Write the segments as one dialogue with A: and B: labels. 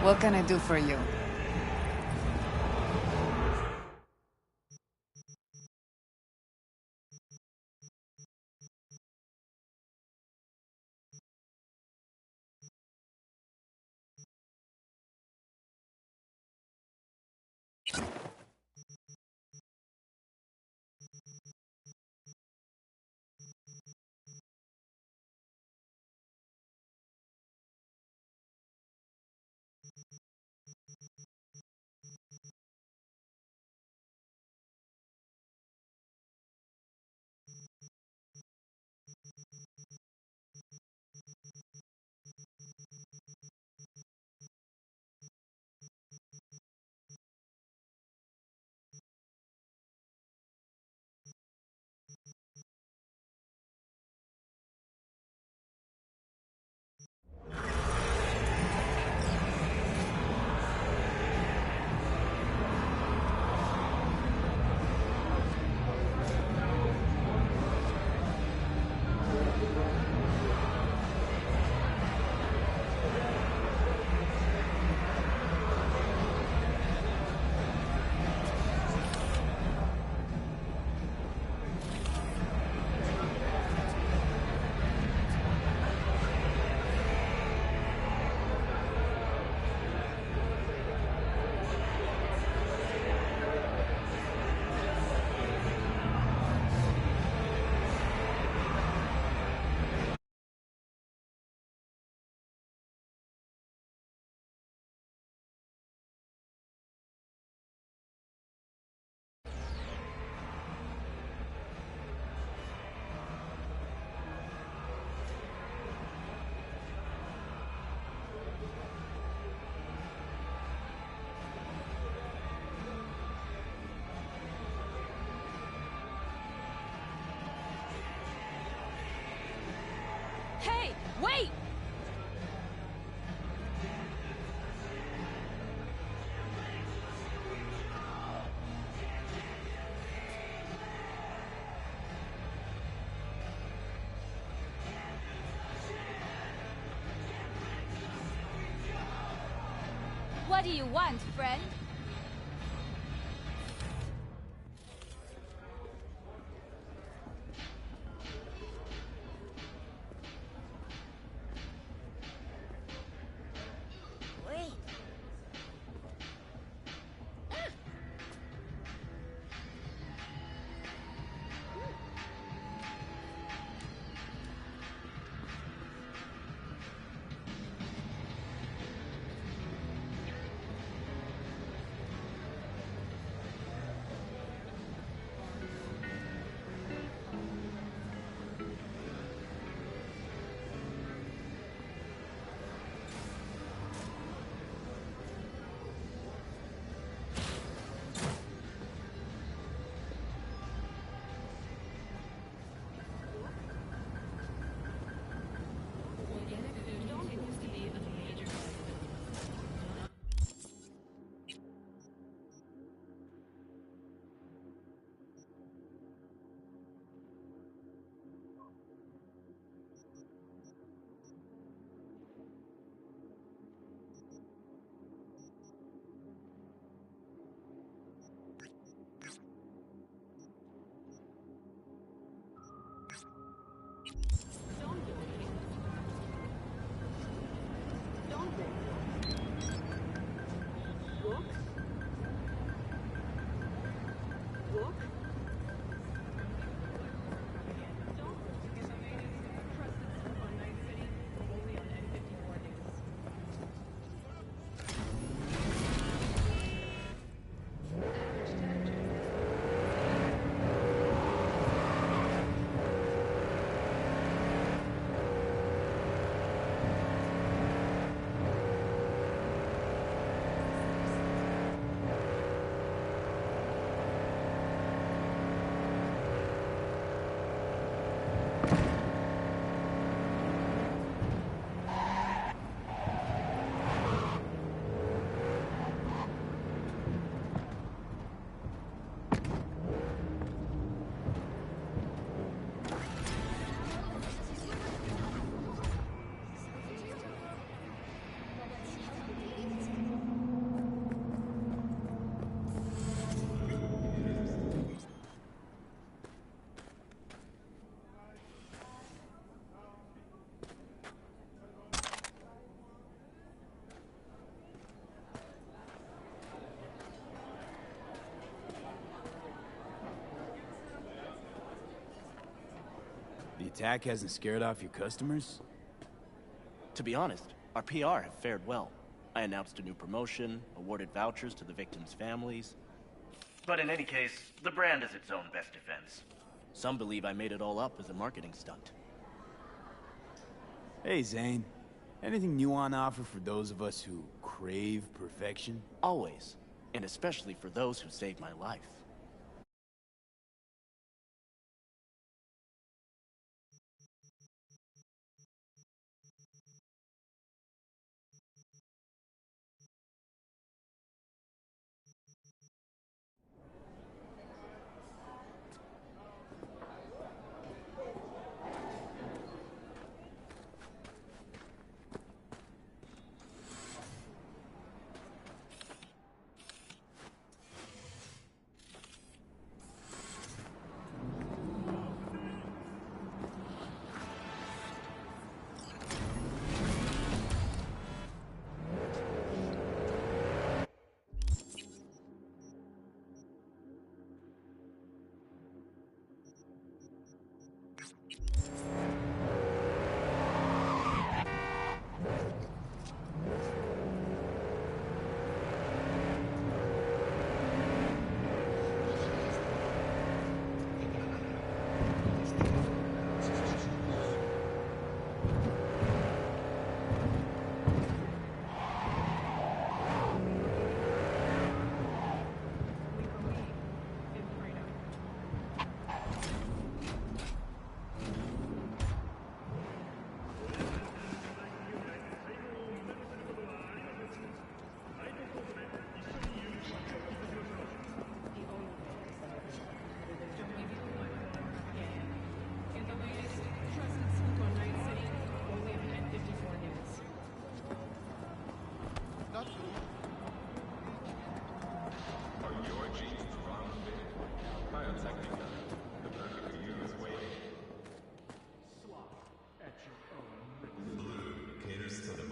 A: What can I do for you?
B: Hey, wait! What do you want, friend? Wait.
A: attack hasn't scared off your customers?
C: To be honest, our PR have fared well. I announced a new promotion, awarded vouchers to the victims' families. But in any case, the brand is its own best defense. Some believe I made it all up as a marketing stunt.
A: Hey, Zane. Anything new on offer for those of us who crave perfection?
C: Always. And especially for those who saved my life.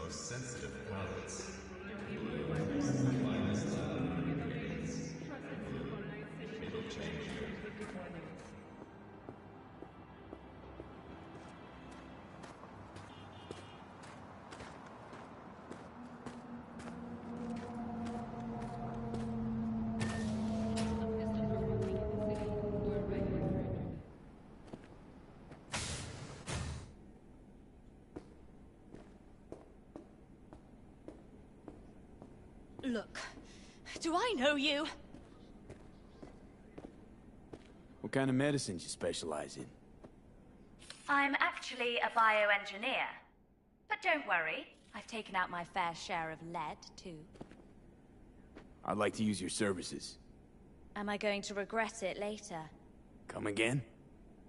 D: Sensitive palates. It'll change you.
B: Look, do I know you?
A: What kind of medicines you specialize in?
B: I'm actually a bioengineer. But don't worry, I've taken out my fair share of lead, too.
A: I'd like to use your services.
B: Am I going to regret it later?
A: Come again?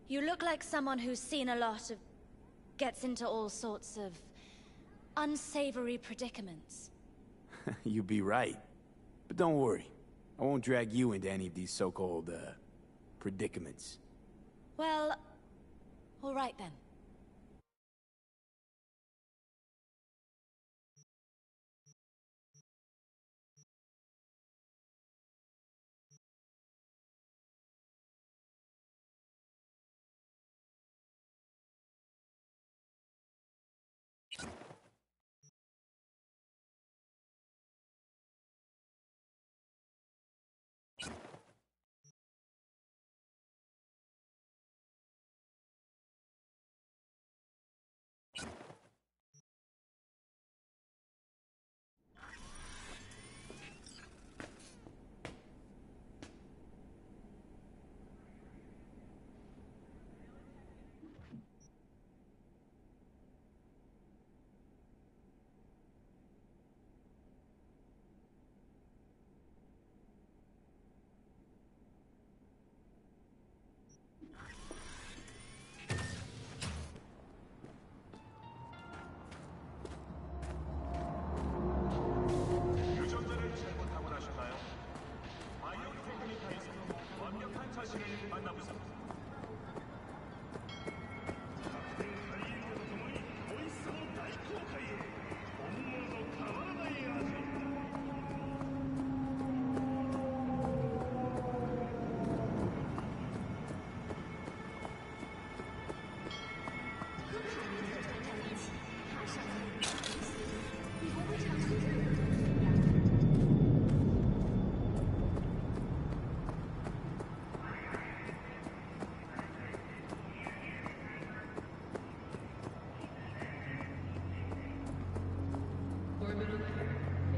B: You look like someone who's seen a lot of... gets into all sorts of... unsavory predicaments.
A: You'd be right. But don't worry. I won't drag you into any of these so-called, predicaments.
B: Well, all right then.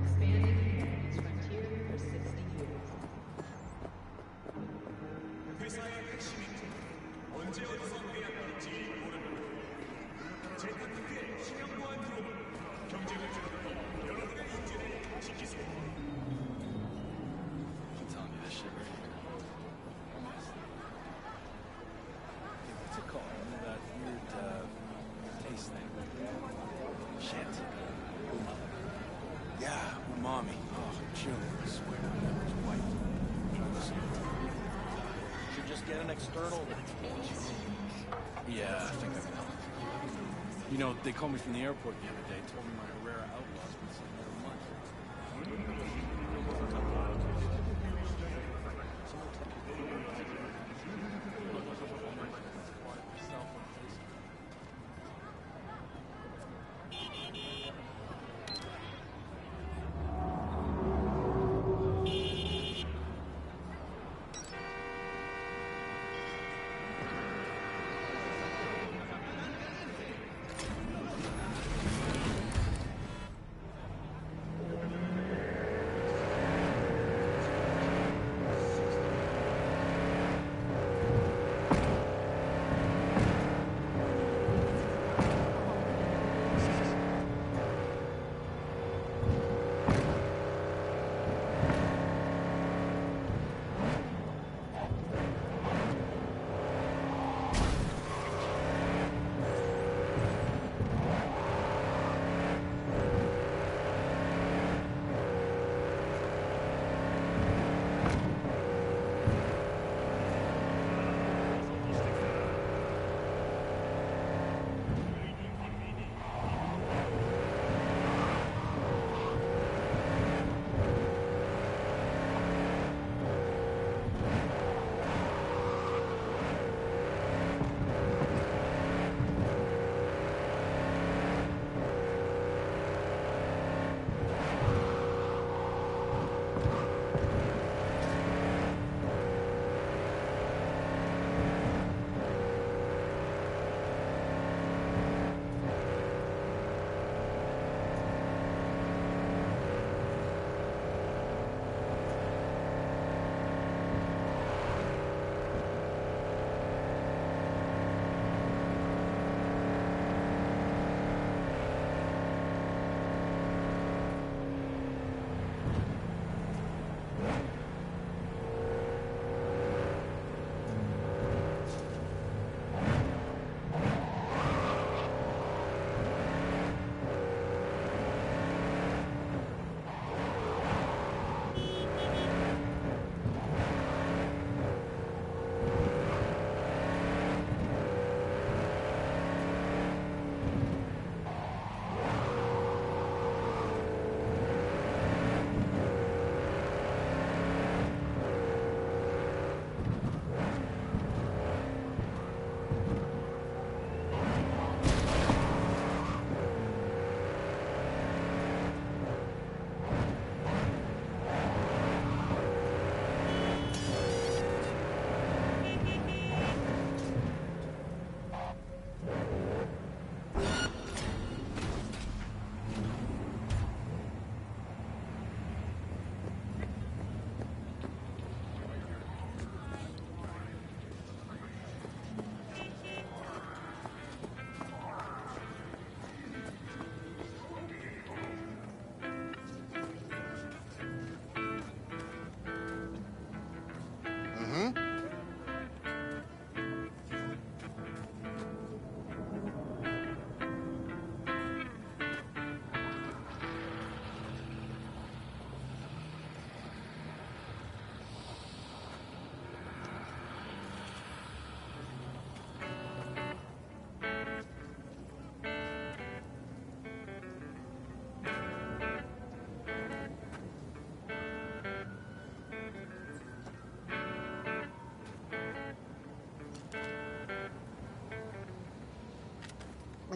E: Expanding humanity's frontier for 60 years.
F: 회사의 핵심인지 언제 어디서 빼앗길지 모릅니다. 재탄국의 심형보안 드론은 경쟁을 줄이고 여러분의 인재를 지키세요.
G: I'm telling you, this shit right here. What's it called? That weird taste thing. Shit.
A: Yeah, umami. Oh, chilling, I swear. That was white. Try this one.
G: Should just get an external.
A: Yeah, I think I know. You know, they called me from the airport the other day, told me my Herrera outlaw's been sitting there a month.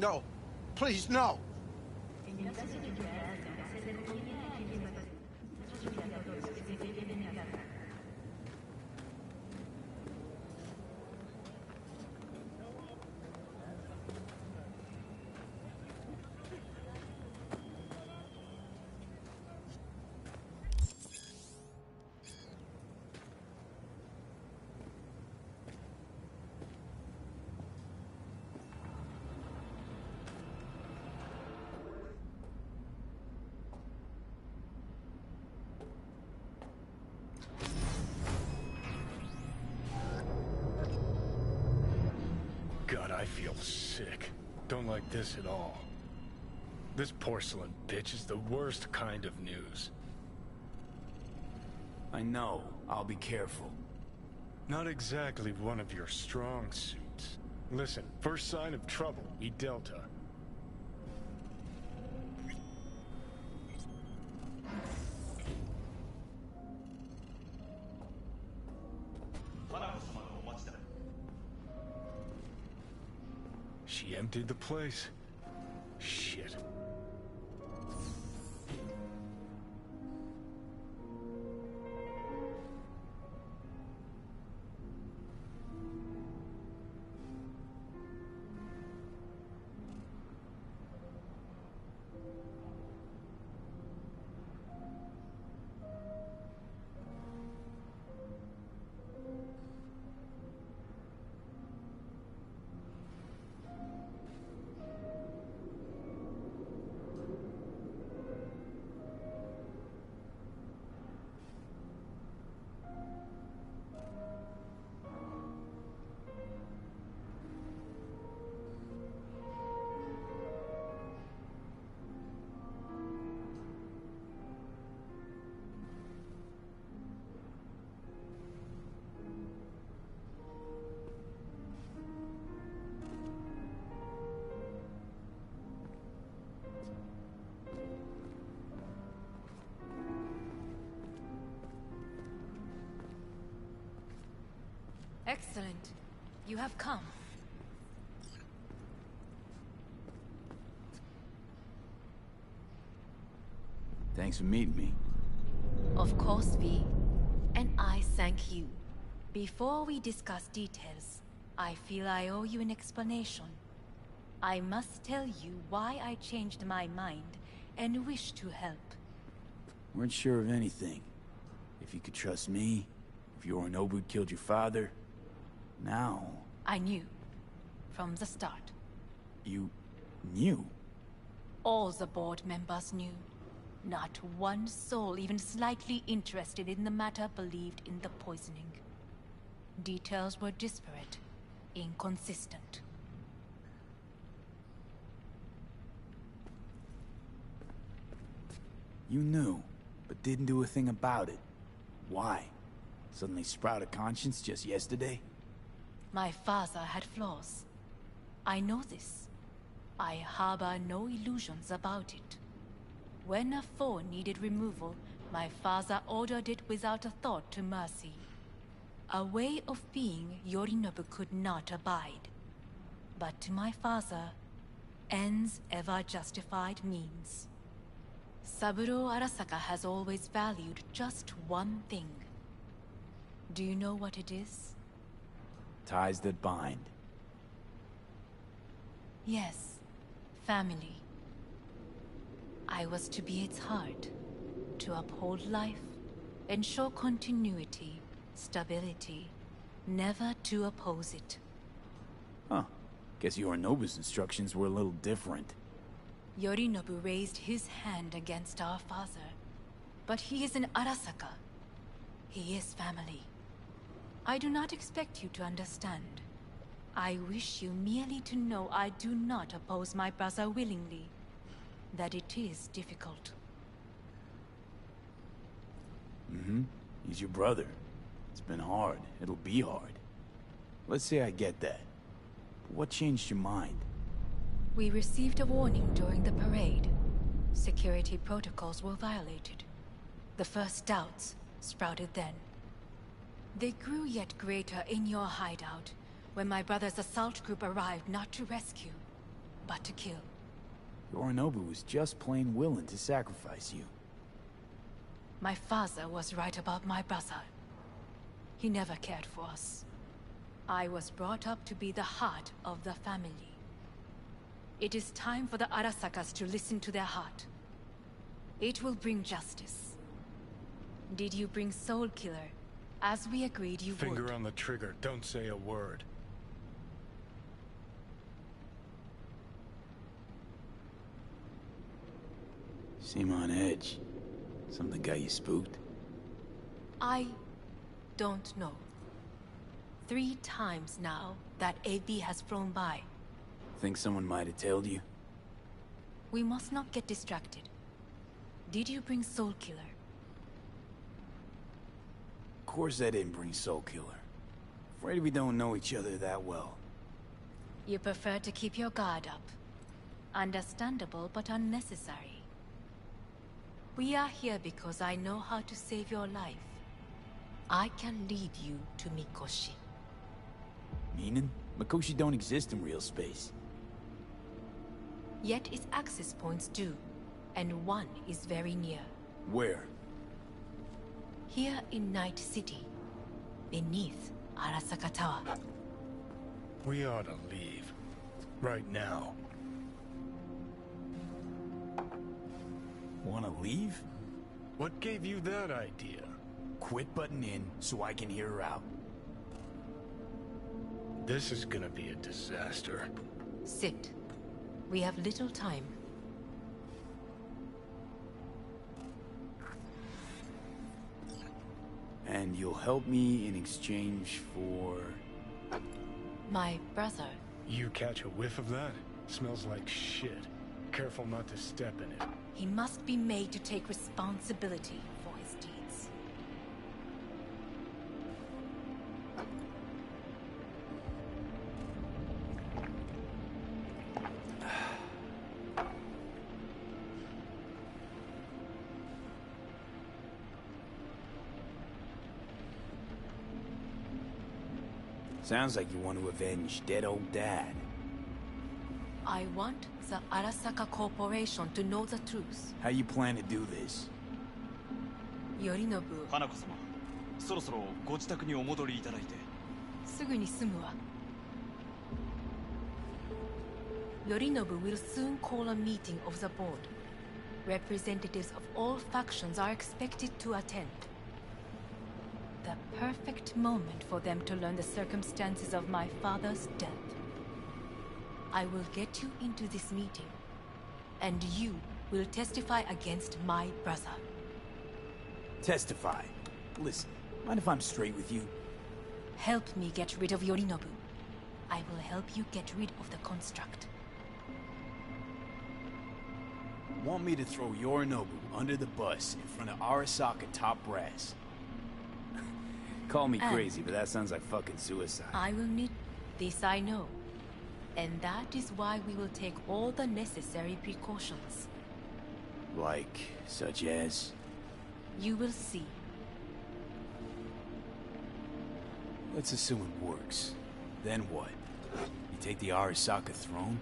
H: No. Please, no.
I: feel sick. Don't like this at all. This porcelain bitch is the worst kind of news.
A: I know. I'll be careful.
I: Not exactly one of your strong suits. Listen, first sign of trouble, we Delta. She emptied the place. Shit.
J: Excellent. You have come.
A: Thanks for meeting me.
J: Of course, V. And I thank you. Before we discuss details, I feel I owe you an explanation. I must tell you why I changed my mind and wish to help.
A: Weren't sure of anything. If you could trust me, if Yorinobu killed your father. Now...
J: I knew. From the start.
A: You... knew?
J: All the board members knew. Not one soul even slightly interested in the matter believed in the poisoning. Details were disparate, inconsistent.
A: You knew, but didn't do a thing about it. Why? Suddenly sprout a conscience just yesterday?
J: My father had flaws. I know this. I harbor no illusions about it. When a foe needed removal, my father ordered it without a thought to mercy. A way of being Yorinobu could not abide. But to my father, ends ever justified means. Saburo Arasaka has always valued just one thing. Do you know what it is?
A: Ties that bind.
J: Yes, family. I was to be its heart, to uphold life, ensure continuity, stability, never to oppose it.
A: Huh. Guess Yorinobu's instructions were a little different.
J: Yorinobu raised his hand against our father, but he is an Arasaka. He is family. I do not expect you to understand. I wish you merely to know I do not oppose my brother willingly. That it is difficult.
A: Mm-hmm. He's your brother. It's been hard. It'll be hard. Let's say I get that. But what changed your mind?
J: We received a warning during the parade. Security protocols were violated. The first doubts sprouted then. They grew yet greater in your hideout, when my brother's assault group arrived not to rescue, but to kill.
A: Yorinobu was just plain willing to sacrifice you.
J: My father was right about my brother. He never cared for us. I was brought up to be the heart of the family. It is time for the Arasakas to listen to their heart. It will bring justice. Did you bring Soul Killer, as we agreed you would?
I: Finger on the trigger, don't say a word.
A: Seem on edge. Something got you spooked?
J: I don't know. 3 times now that AB has flown by.
A: Think someone might have told you?
J: We must not get distracted. Did you bring Soul Killer?
A: Of course I didn't bring Soul Killer. Afraid we don't know each other that well.
J: You prefer to keep your guard up. Understandable, but unnecessary. We are here because I know how to save your life. I can lead you to Mikoshi.
A: Meaning? Mikoshi don't exist in real space.
J: Yet its access points do, and one is very near.
A: Where?
J: Here in Night City, beneath Arasaka Tower.
I: We ought to leave. Right now.
A: Wanna leave?
I: What gave you that idea?
A: Quit butting in so I can hear her out.
I: This is gonna be a disaster.
J: Sit. We have little time.
A: And you'll help me in exchange for...
J: My brother.
I: You catch a whiff of that? Smells like shit. Careful not to step in it.
J: He must be made to take responsibility for his deeds.
A: Sounds like you want to avenge dead old Dad.
J: I want the Arasaka Corporation to know the truth.
A: How you plan to do this?
J: Yorinobu.
K: 花子様、そろそろご自宅にお戻りいただいて。
J: すぐに済むわ。Yorinobu will soon call a meeting of the board. Representatives of all factions are expected to attend. The perfect moment for them to learn the circumstances of my father's death. I will get you into this meeting, and you will testify against my brother.
A: Testify? Listen, mind if I'm straight with you?
J: Help me get rid of Yorinobu. I will help you get rid of the construct.
A: Want me to throw Yorinobu under the bus in front of Arasaka top brass? Call me crazy, but that sounds like fucking suicide.
J: I will need this, I know. And that is why we will take all the necessary precautions.
A: Like, such as?
J: You will see.
A: Let's assume it works. Then what? You take the Arasaka throne?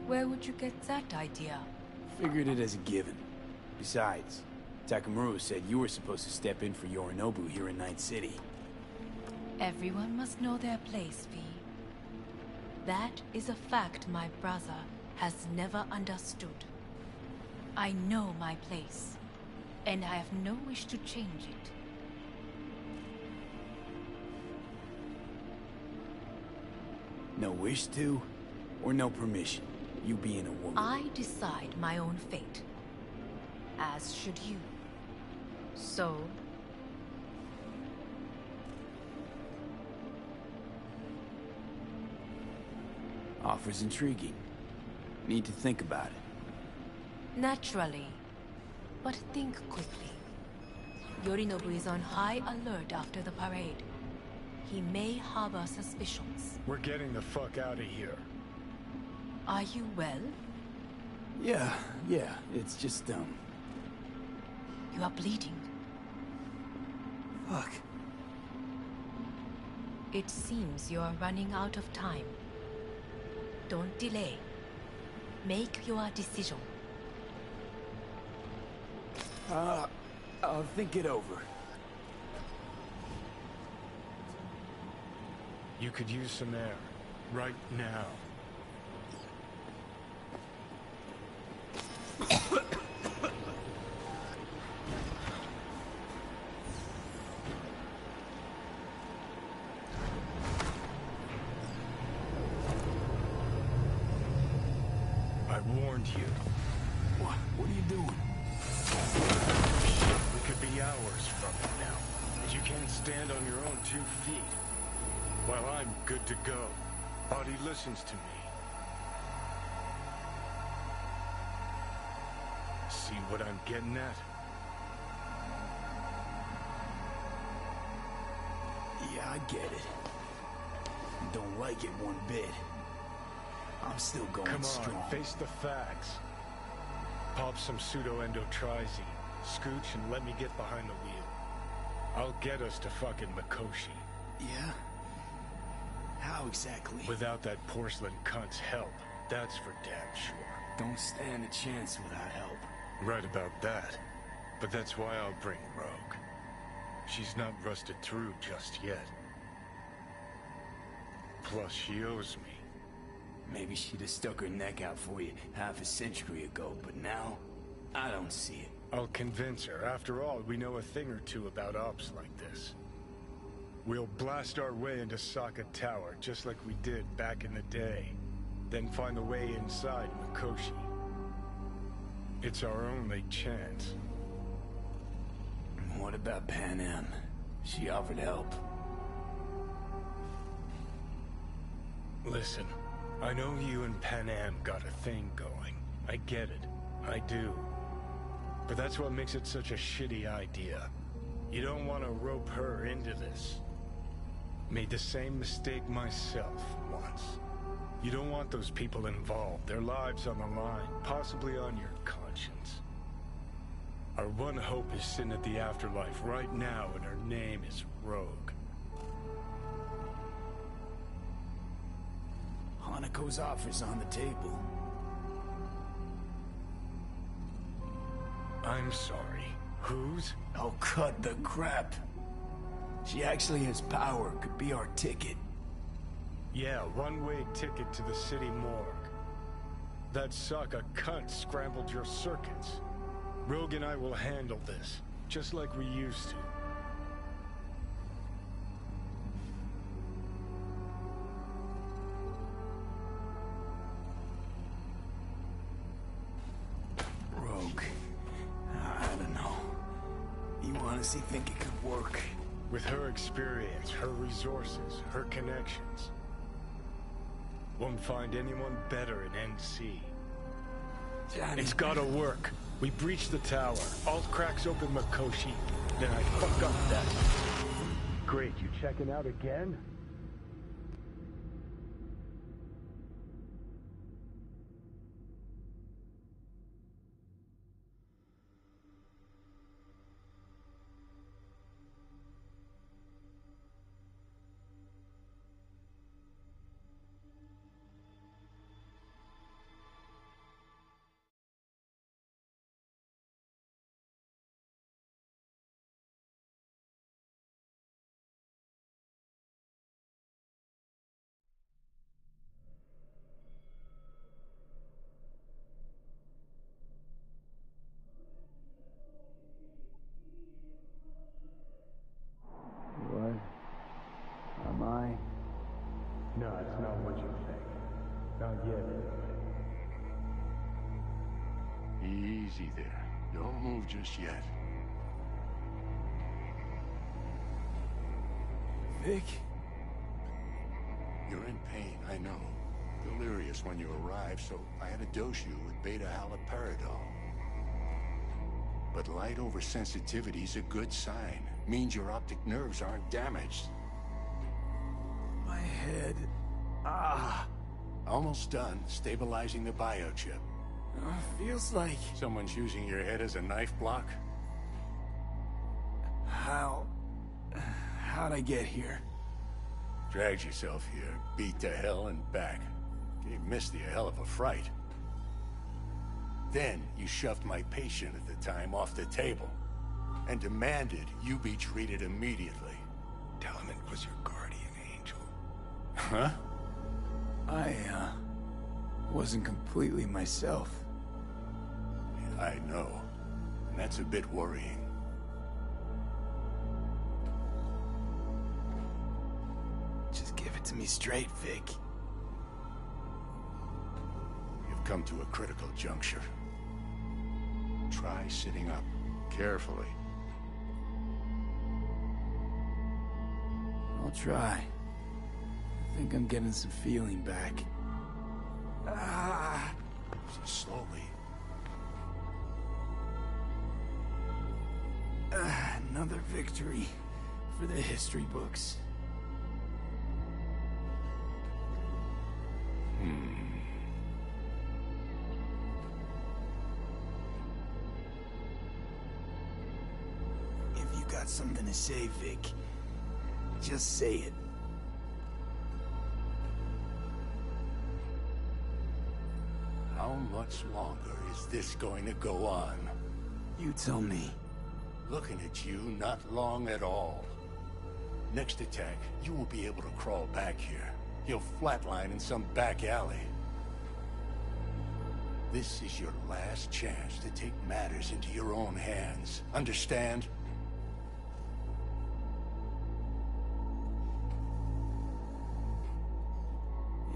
J: Where would you get that idea?
A: Figured it as a given. Besides, Takamura said you were supposed to step in for Yorinobu here in Night City.
J: Everyone must know their place, V. That is a fact my brother has never understood. I know my place, and I have no wish to change it.
A: No wish to, or no permission, you being a woman?
J: I decide my own fate, as should you. So...
A: Offer's intriguing. Need to think about it.
J: Naturally. But think quickly. Yorinobu is on high alert after the parade. He may harbor suspicions.
I: We're getting the fuck out of here.
J: Are you well?
A: Yeah, it's just,
J: You are bleeding.
A: Fuck.
J: It seems you are running out of time. Don't delay. Make your decision.
A: I'll think it over.
I: You could use some air. Right now. I warned you.
A: What are you doing?
I: We could be hours from it now, and you can't stand on your own 2 feet. Well, I'm good to go. Body listens to me. See what I'm getting at?
A: Yeah, I get it. Don't like it one bit. I'm still going
I: Come on,
A: strong.
I: face the facts. Pop some pseudo-endotrizine, scooch, and let me get behind the wheel. I'll get us to fucking Mikoshi.
A: Yeah? How exactly?
I: Without that porcelain cunt's help, that's for damn sure.
A: Don't stand a chance without help.
I: Right about that. But that's why I'll bring Rogue. She's not rusted through just yet. Plus, she owes me.
A: Maybe she'd have stuck her neck out for you half a century ago, but now, I don't see it.
I: I'll convince her. After all, we know a thing or two about ops like this. We'll blast our way into Sokka Tower, just like we did back in the day. Then find a way inside Mikoshi. It's our only chance.
A: What about Pan Am? She offered help.
I: Listen, I know you and Pan Am got a thing going. I get it. I do. But that's what makes it such a shitty idea. You don't want to rope her into this. Made the same mistake myself once. You don't want those people involved, their lives on the line, possibly on your conscience. Our one hope is sitting at the afterlife right now, and her name is Rogue.
A: Hanako's offer's on the table.
I: I'm sorry. Whose?
A: Oh, cut the crap. She actually has power, could be our ticket.
I: Yeah, one-way ticket to the city morgue. That Sokka cunt scrambled your circuits. Rogue and I will handle this, just like we used to.
A: Rogue. I don't know. You honestly think it could work?
I: With her experience, her resources, her connections. Won't find anyone better in NC.
A: Johnny.
I: It's gotta work. We breach the tower. Alt cracks open Mikoshi. Then I fuck up that. Great, you checking out again?
A: What? Am I?
I: No, it's not what you think. Not yet, anyway.
L: Easy there. Don't move just yet.
A: Vic?
L: You're in pain, I know. Delirious when you arrived, so I had to dose you with beta-haloperidol. But light oversensitivity's a good sign. Means your optic nerves aren't damaged.
A: My head.
L: Almost done stabilizing the biochip.
A: Feels like...
L: Someone's using your head as a knife block?
A: How'd I get here?
L: Dragged yourself here, beat to hell and back. Gave Misty a hell of a fright. Then you shoved my patient at the time off the table and demanded you be treated immediately.
I: Tell him it was your guardian angel.
L: Huh?
A: I, wasn't completely myself.
L: I know. And that's a bit worrying.
A: Just give it to me straight, Vic.
L: You've come to a critical juncture. Try sitting up, carefully.
A: I'll try. think I'm getting some feeling back. Ah!
L: Slowly.
A: Another victory for the history books. If you got something to say, Vic, just say it.
L: How much longer is this going to go on?
A: You tell me.
L: Looking at you, not long at all. Next attack, you won't be able to crawl back here. You'll flatline in some back alley. This is your last chance to take matters into your own hands. Understand?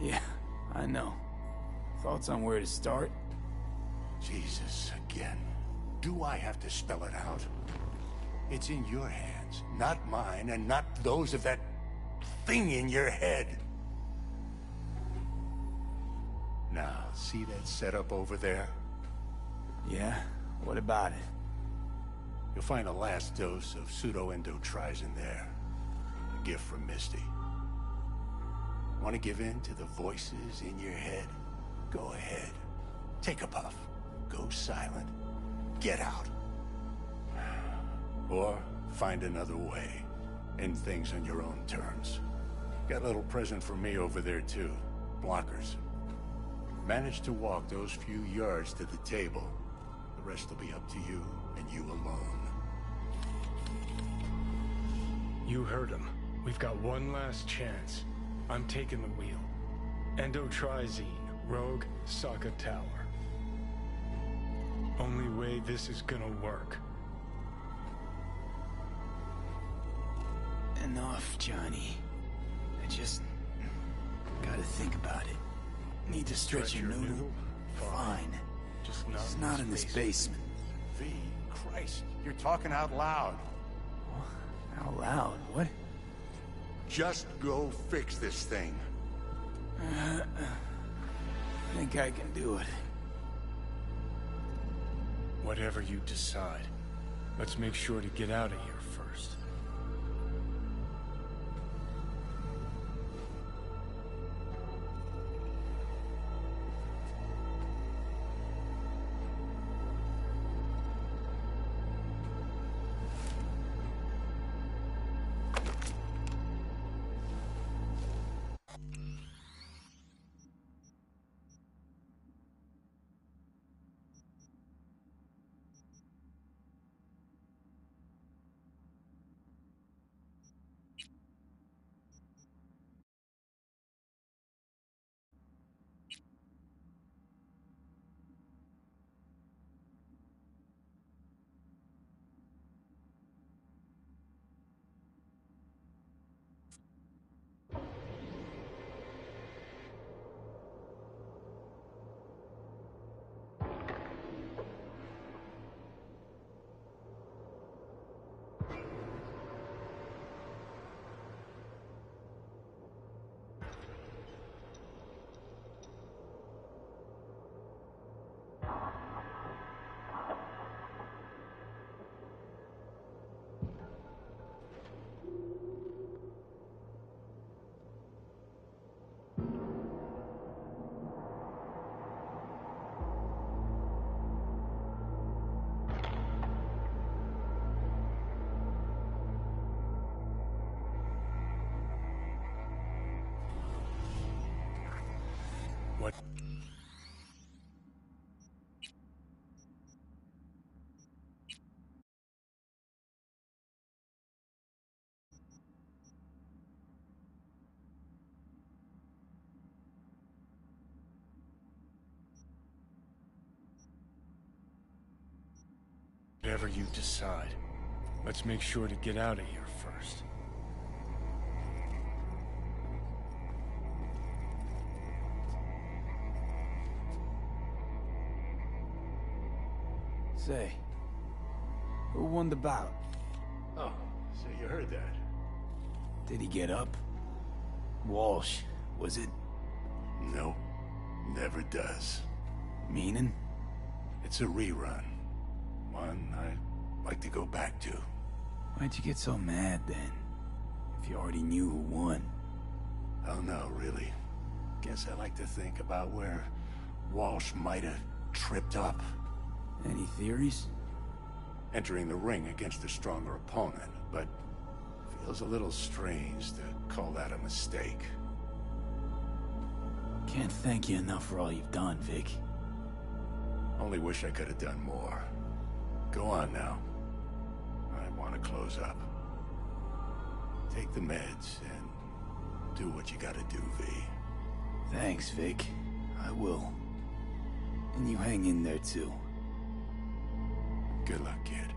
A: Yeah, I know. Thoughts on where to start?
L: Jesus, again. Do I have to spell it out? It's in your hands, not mine, and not those of that thing in your head. Now, see that setup over there?
A: Yeah? What about it?
L: You'll find a last dose of pseudo-endotrizin there. A gift from Misty. Want to give in to the voices in your head? Go ahead. Take a puff. Go silent. Get out. Or find another way. End things on your own terms. Got a little present for me over there, too. Blockers. Manage to walk those few yards to the table. The rest will be up to you, and you alone.
I: You heard him. We've got one last chance. I'm taking the wheel. Endotrizine, Rogue, Sokka Tower. Only way this is gonna work.
A: Enough, Johnny. I just gotta think about it. Need to stretch your noodle? Fine.
I: Just
A: not in this basement.
L: V, Christ, you're talking out loud.
A: Out loud? What?
L: Just go fix this thing.
A: I think I can do it.
I: Whatever you decide, let's make sure to get out of here first. What? Whatever you decide, let's make sure to get out of here first.
A: Say, who won the bout?
L: Oh, so you heard that.
A: Did he get up? Walsh, was it?
L: Nope. Never does.
A: Meaning?
L: It's a rerun. One I'd like to go back to.
A: Why'd you get so mad then? If you already knew who won.
L: Oh no, really. Guess I like to think about where Walsh might have tripped up.
A: Any theories?
L: Entering the ring against a stronger opponent, but feels a little strange to call that a mistake.
A: Can't thank you enough for all you've done, Vic.
L: Only wish I could have done more. Go on now. I want to close up. Take the meds and do what you gotta do, V.
A: Thanks, Vic. I will. And you hang in there, too.
L: Good luck, kid.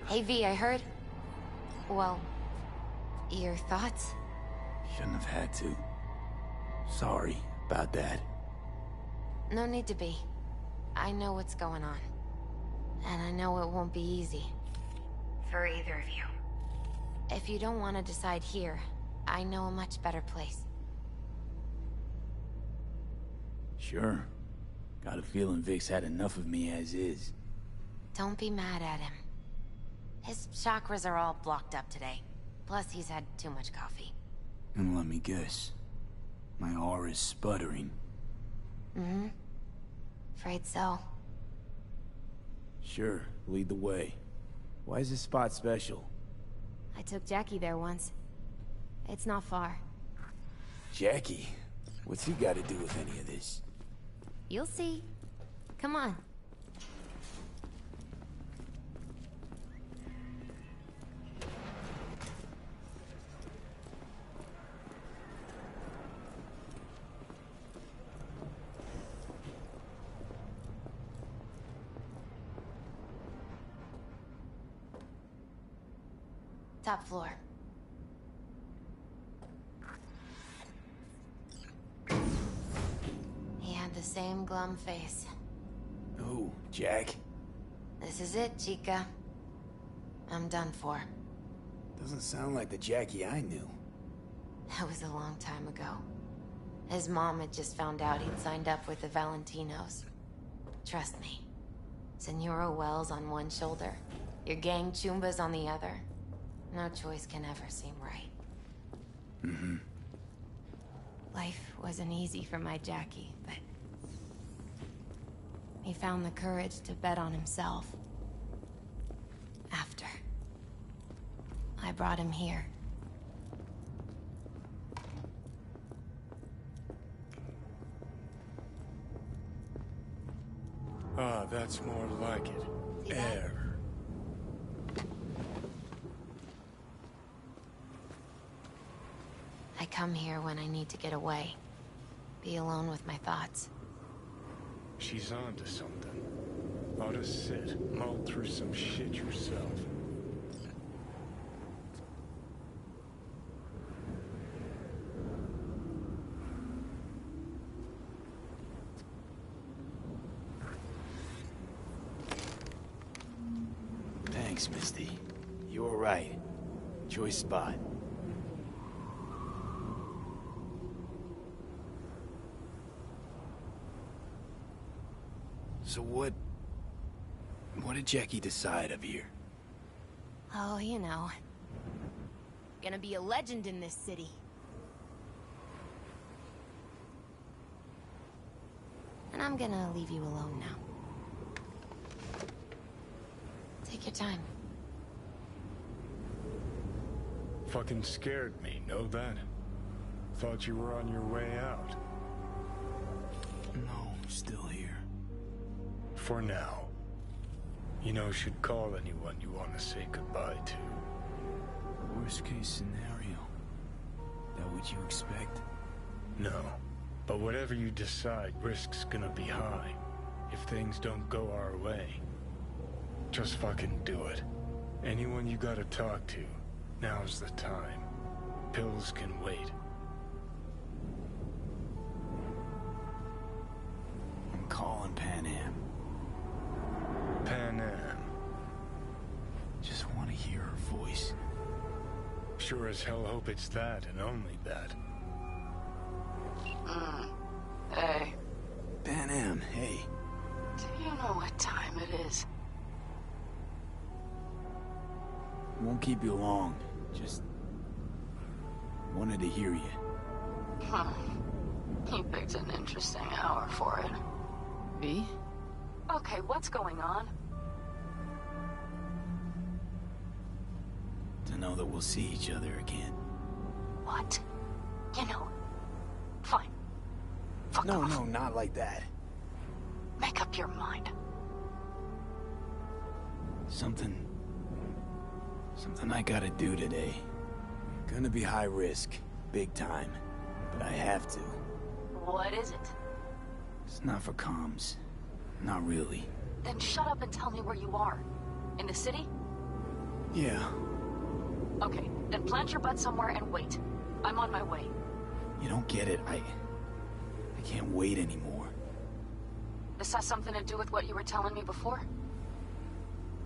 M: Hey V, I heard... Well... your thoughts?
A: Shouldn't have had to. Sorry about that.
M: No need to be. I know what's going on. And I know it won't be easy. For either of you. If you don't want to decide here, I know a much better place.
A: Sure. Got a feeling Vic's had enough of me as is.
M: Don't be mad at him. His chakras are all blocked up today. Plus, he's had too much coffee.
A: And let me guess. My aura's sputtering.
M: Mm-hmm. Afraid so.
A: Sure, lead the way. Why is this spot special?
M: I took Jackie there once. It's not far.
A: Jackie? What's he got to do with any of this?
M: You'll see. Come on. Top floor. He had the same glum face.
A: Who, Jack?
M: This is it, Chica. I'm done for.
A: Doesn't sound like the Jackie I knew.
M: That was a long time ago. His mom had just found out he'd signed up with the Valentinos. Trust me. Senora Wells on one shoulder, your gang Chumbas on the other. No choice can ever seem right.
A: Mm-hmm.
M: Life wasn't easy for my Jackie, but... he found the courage to bet on himself. After. I brought him here.
I: Ah, that's more like it. Air.
M: I come here when I need to get away. Be alone with my thoughts.
I: She's onto something. Ought to sit, mull through some shit yourself.
A: Thanks, Misty. You were right. Choice spot. So what did Jackie decide of here?
M: Oh, you know. Gonna be a legend in this city. And I'm gonna leave you alone now. Take your time.
I: Fucking scared me, know that? Thought you were on your way out.
A: No, still here.
I: For now. You know, should call anyone you want to say goodbye to.
A: Worst case scenario. That what you expect?
I: No. But whatever you decide, risk's gonna be high. if things don't go our way. Just fucking do it. Anyone you gotta talk to, now's the time. Pills can wait.
A: I'm calling Pan Am.
I: Pan Am.
A: Just want to hear her voice.
I: Sure as hell hope it's that and only that.
E: Hey.
A: Pan Am, hey.
E: Do you know what time it is?
A: Won't keep you long. Just wanted to hear you.
E: You picked an interesting hour for it.
J: Me?
E: Okay, what's going on?
A: To know that we'll see each other again.
E: What? You know, fine. Fuck
A: no,
E: off.
A: No, not like that.
E: Make up your mind.
A: Something I gotta do today. Gonna be high risk, big time, but I have to.
E: What is it?
A: It's not for comms. Not really.
E: Then shut up and tell me where you are. In the city?
A: Yeah.
E: Okay, then plant your butt somewhere and wait. I'm on my way.
A: You don't get it. I can't wait anymore.
E: This has something to do with what you were telling me before?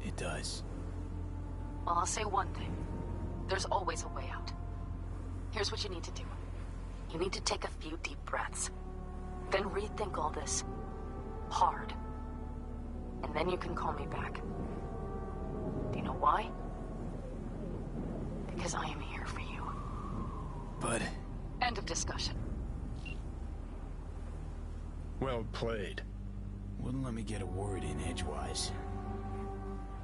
A: It does.
E: Well, I'll say one thing. There's always a way out. Here's what you need to do. You need to take a few deep breaths. Then rethink all this. Hard. And then you can call me back. Do you know why? Because I am here for you.
A: But...
E: End of discussion.
I: Well played.
A: Wouldn't let me get a word in edgewise.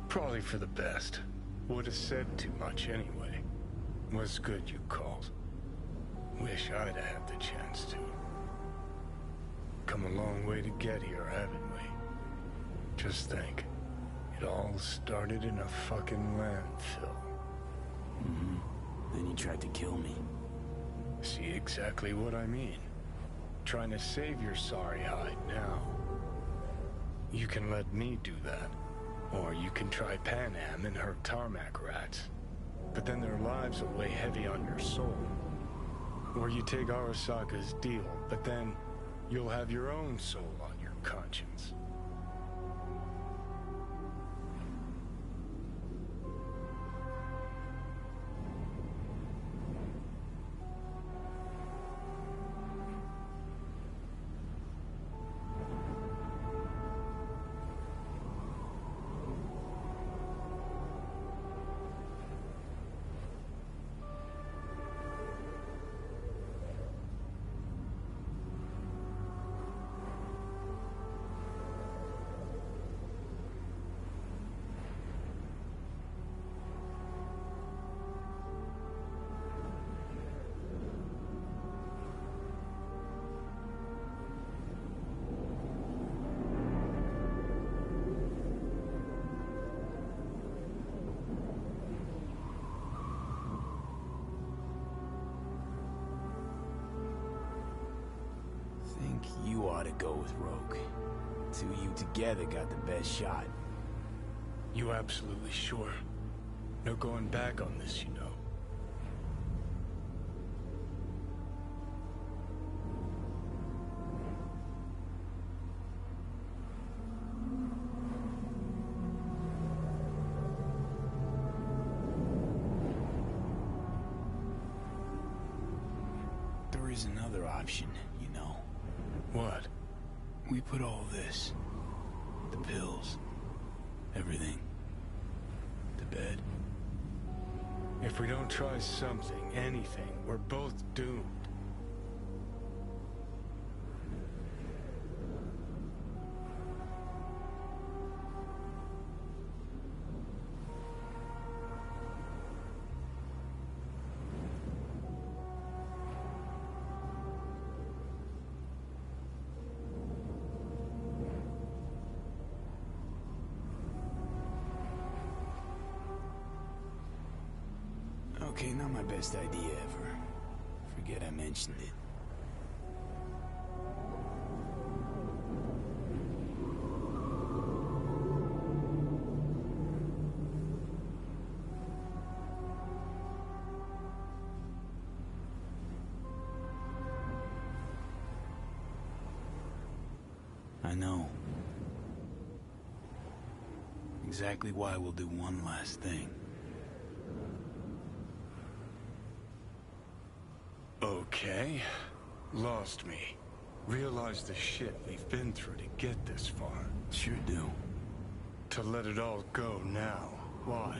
I: Probably for the best. Would have said too much anyway. Was good you called. Wish I'd have had the chance to. Come a long way to get here, haven't we? Just think. It all started in a fucking landfill.
A: Then you tried to kill me.
I: See exactly what I mean. Trying to save your sorry hide now. You can let me do that. Or you can try Pan Am and her tarmac rats. But then their lives will weigh heavy on your soul. Or you take Arasaka's deal, but then you'll have your own soul on your conscience.
A: You ought to go with Rogue. Two of you together got the best shot.
I: You absolutely sure? No going back on this, you know.
A: There is another option, you know.
I: What?
A: We put all this, the pills, everything, to bed.
I: If we don't try something, anything, we're both doomed.
A: Okay, not my best idea ever. Forget I mentioned it. I know. Exactly why we'll do one last thing.
I: Okay. Lost me. Realize the shit we've been through to get this far.
A: Sure do.
I: To let it all go now. Why?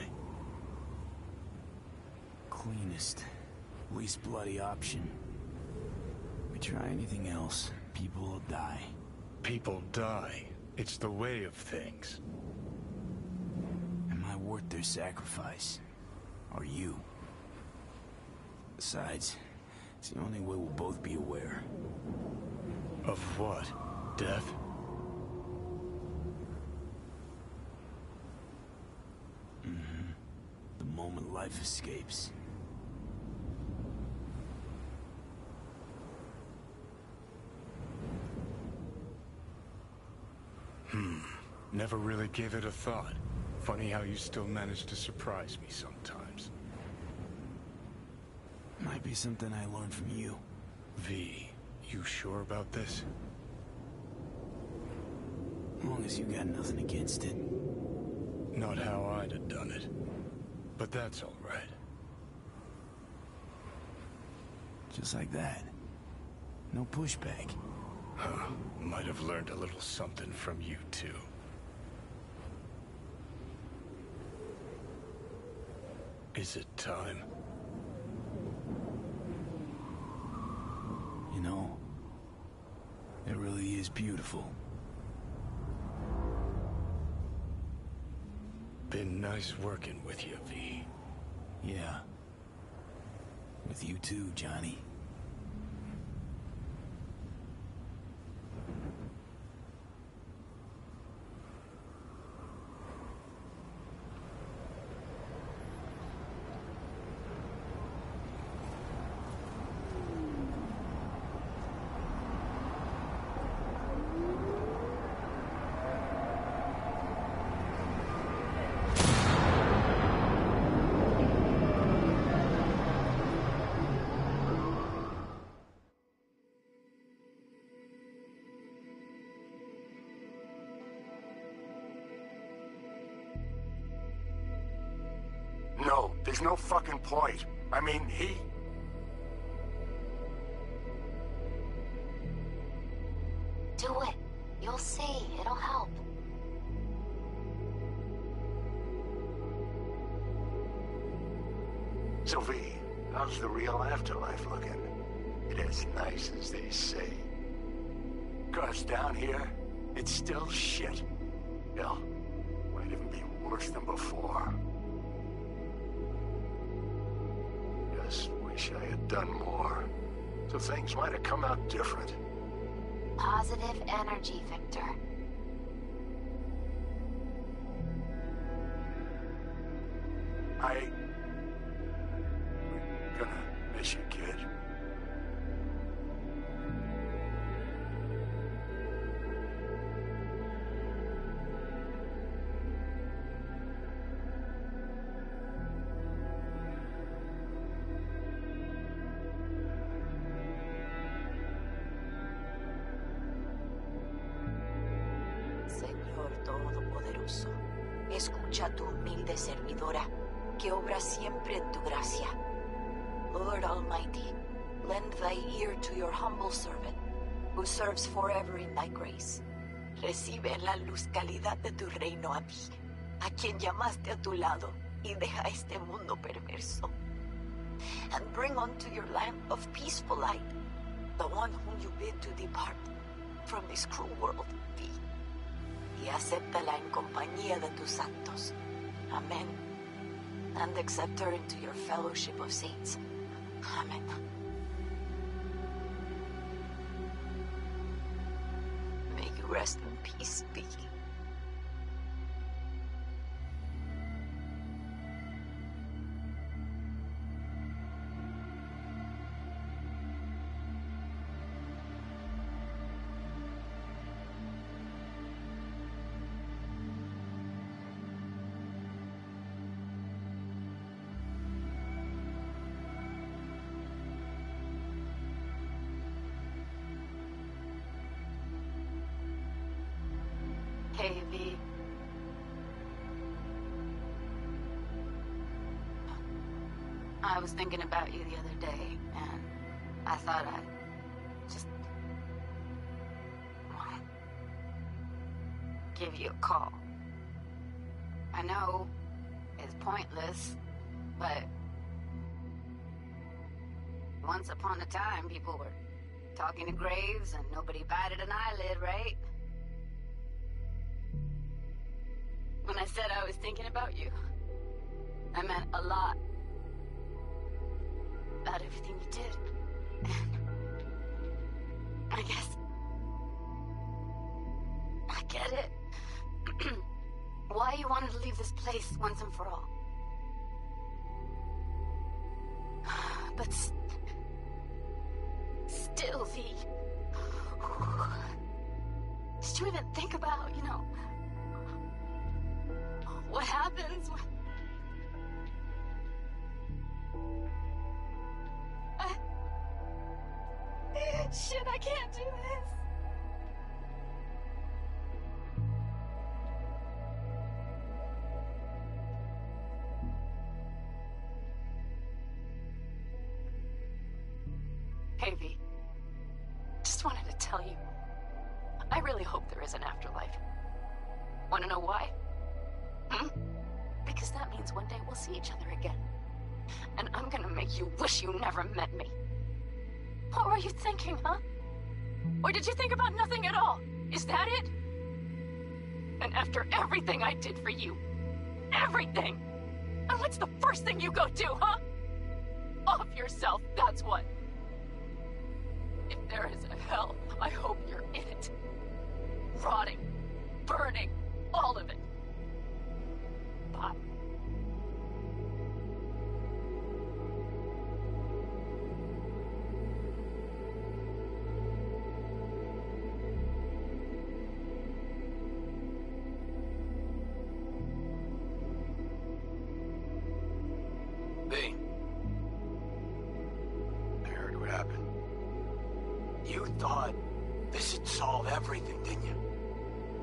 A: Cleanest, least bloody option. We try anything else, people will die.
I: People die. It's the way of things.
A: Am I worth their sacrifice? Are you? Besides, it's the only way we'll both be aware.
I: Of what? Death?
A: Mm-hmm. The moment life escapes.
I: Never really gave it a thought. Funny how you still manage to surprise me sometimes.
A: Might be something I learned from you.
I: V, you sure about this?
A: As long as you got nothing against it.
I: Not how I'd have done it. But that's all right.
A: Just like that. No pushback.
I: Huh. Might have learned a little something from you, too. Is it time?
A: You know, it really is beautiful.
I: Been nice working with you, V.
A: Yeah. With you too, Johnny.
L: No, there's no fucking point. I mean, he...
M: Do it. You'll see. It'll help.
L: So V, how's the real afterlife looking? It as nice as they say. 'Cause down here, it's still shit. Hell, might even be worse than before. Just wish I had done more. So things might have come out different.
M: Positive energy, Victor.
L: We're gonna miss you, kid.
N: Señor Todopoderoso, escucha a tu humilde servidora, que obra siempre en tu gracia. Lord Almighty, lend thy ear to your humble servant, who serves forever in thy grace. Recibe en la luz calidad de tu reino a mí, a quien llamaste a tu lado, y deja este mundo perverso. And bring unto your lamp of peaceful light, the one whom you bid to depart from this cruel world, thee. Y acéptala en compañía de tus santos. Amen. And accept her into your fellowship of saints. Amen. May you rest in peace, Vicky.
E: Hey, V. I was thinking about you the other day, and I thought I'd just give you a call. I know it's pointless, but once upon a time, people were talking to graves and nobody batted an eyelid, right? When I said I was thinking about you, I meant a lot. About everything you did. And I guess I get it. Why you wanted to leave this place once and for all. But still, V. Did you even think about, you know, what happens when... Shit, I can't do this. Hey, V. Just wanted to tell you, I really hope there is an afterlife. Want to know why? Because that means one day we'll see each other again. And I'm gonna make you wish you never met me. What were you thinking, huh? Or did you think about nothing at all? Is that it? And after everything I did for you, everything, and what's the first thing you go do, huh? Off yourself, that's what. If there is a hell, I hope you're in it. Rotting, burning, all of it. Bye.
L: B. I heard what happened. You thought this would solve everything, didn't you?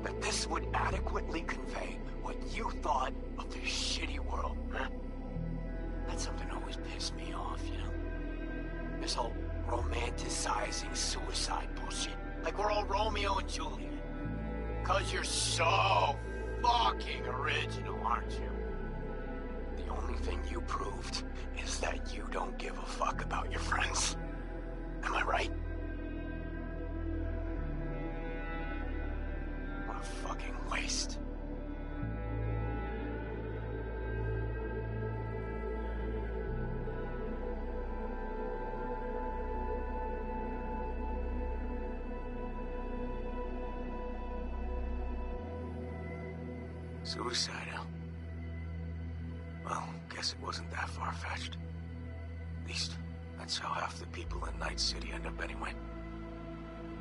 L: That this would adequately convey what you thought of this shitty world, huh? That's something that always pissed me off, you know? This whole romanticizing suicide bullshit. Like we're all Romeo and Juliet. 'Cause you're so fucking original, aren't you? The only thing you proved is that you don't give a fuck about your friends. Am I right? What a fucking waste. Suicidal? Well, guess it wasn't that far-fetched. At least, that's how half the people in Night City end up anyway.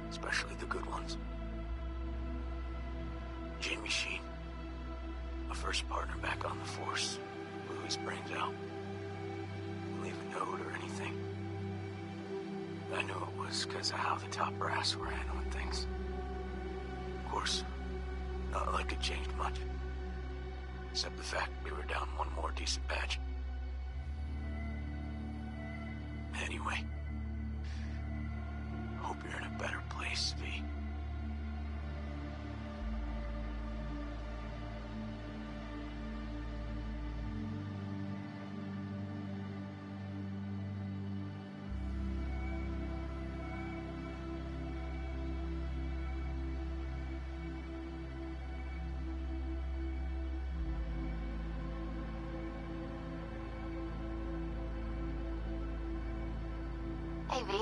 L: Especially the good ones. Jamie Sheen, my first partner back on the force, blew his brains out. Didn't leave a note or anything. I knew it was because of how the top brass were handling things. Of course, not like it changed much. Except the fact we were down one more decent batch. Anyway, hope you're in a better place, V.
M: Hey, V.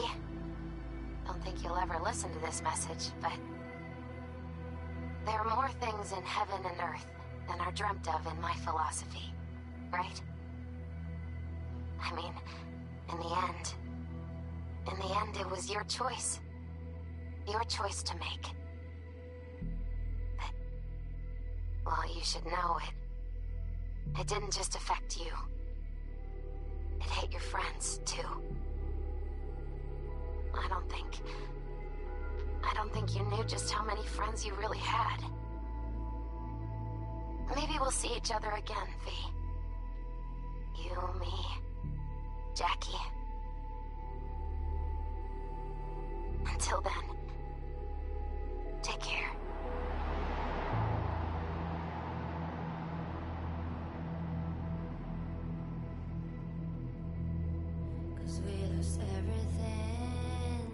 M: Don't think you'll ever listen to this message, but... there are more things in heaven and earth than are dreamt of in my philosophy, right? I mean, in the end, it was your choice. Your choice to make. But, well, you should know it didn't just affect you. It hit your friends, too. I don't think you knew just how many friends you really had. Maybe we'll see each other again, V. You, me, Jackie. Until then, take care. Cause we lost everything.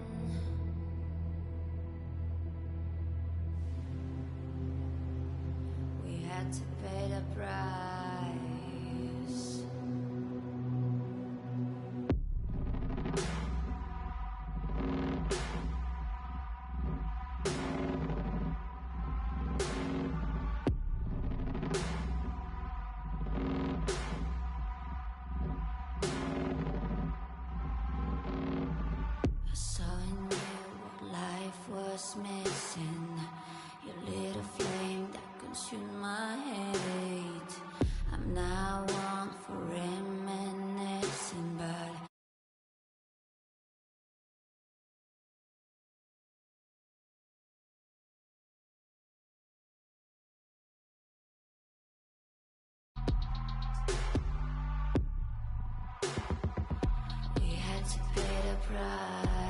M: We had to pay the price. I saw in you what life was missing. You lit a flame that consumed my hate. I'm now one for reminiscing, but we had to pay the price.